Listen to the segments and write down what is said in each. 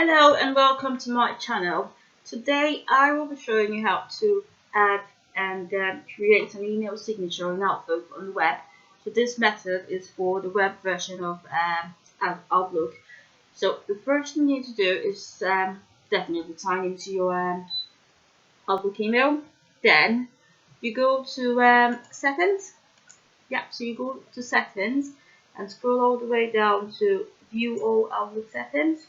Hello and welcome to my channel. Today I will be showing you how to add and create an email signature in Outlook on the web. So this method is for the web version of Outlook. So the first thing you need to do is definitely sign into your Outlook email. Then you go to settings. So you go to settings and scroll all the way down to view all Outlook settings.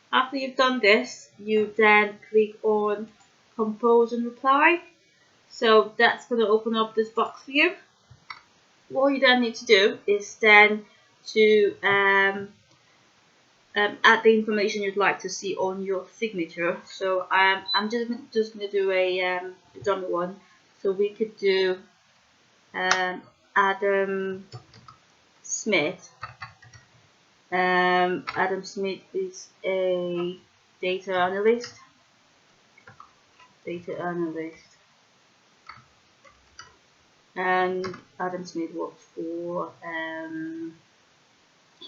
After you've done this, you then click on compose and reply. So that's going to open up this box for you. What you then need to do is then to add the information you'd like to see on your signature. So I'm just going to do a dummy one. So we could do Adam Smith. Adam Smith is a data analyst. And Adam Smith works for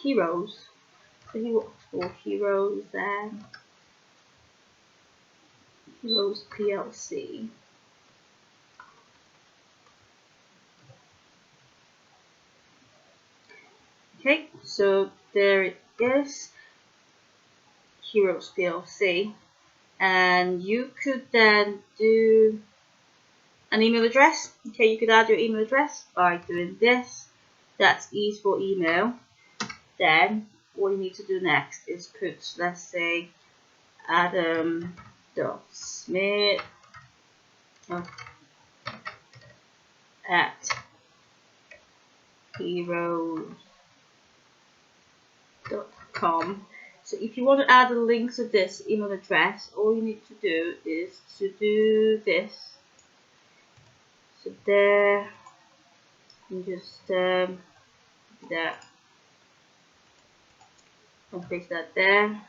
Heroes. So he works for Heroes PLC. Okay, so there it is, Heroes PLC, and you could then do an email address. Okay, you could add your email address by doing this. That's E for email. Then what you need to do next is put, let's say, Adam.Smith at heroes.com. So if you want to add a link to this email address, all you need to do is to do this. So there, and just there, and paste that there.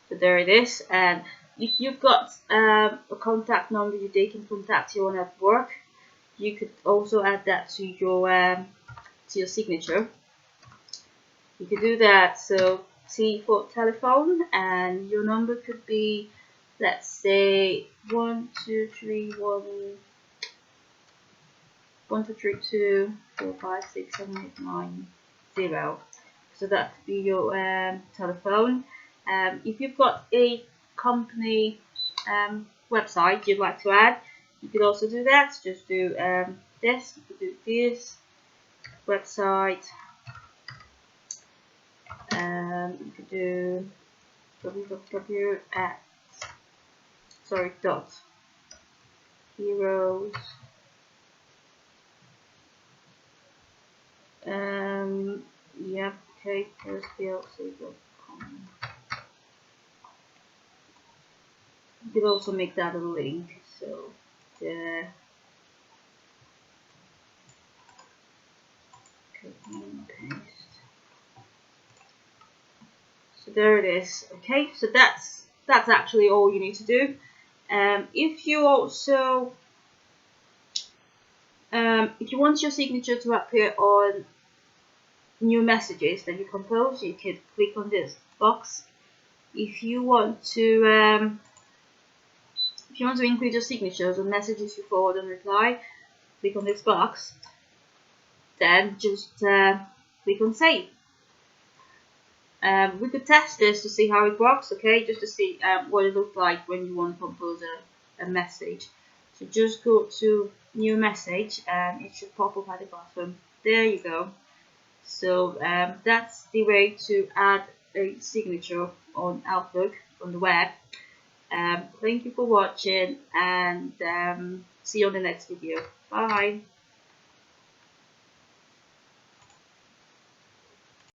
So there it is. And if you've got a contact number they can contact you on at work, you could also add that to your signature. You could do that. So T for telephone, and your number could be, let's say, 12312456789. So that could be your telephone. If you've got a company website you'd like to add, you could also do that. Just do this. You could do this website. You could do www at .heroes heroesplc.com. You could also make that a link. So there. Copy and paste. So there it is. Okay, so that's actually all you need to do. If you also if you want your signature to appear on new messages that you compose, you could click on this box. If you want to include your signatures on messages you forward and reply, click on this box. Then just click on save. We could test this to see how it works, okay, just to see what it looks like when you want to compose a message. So just go to new message and it should pop up at the bottom. There you go. So that's the way to add a signature on Outlook on the web. Thank you for watching, and see you on the next video. Bye.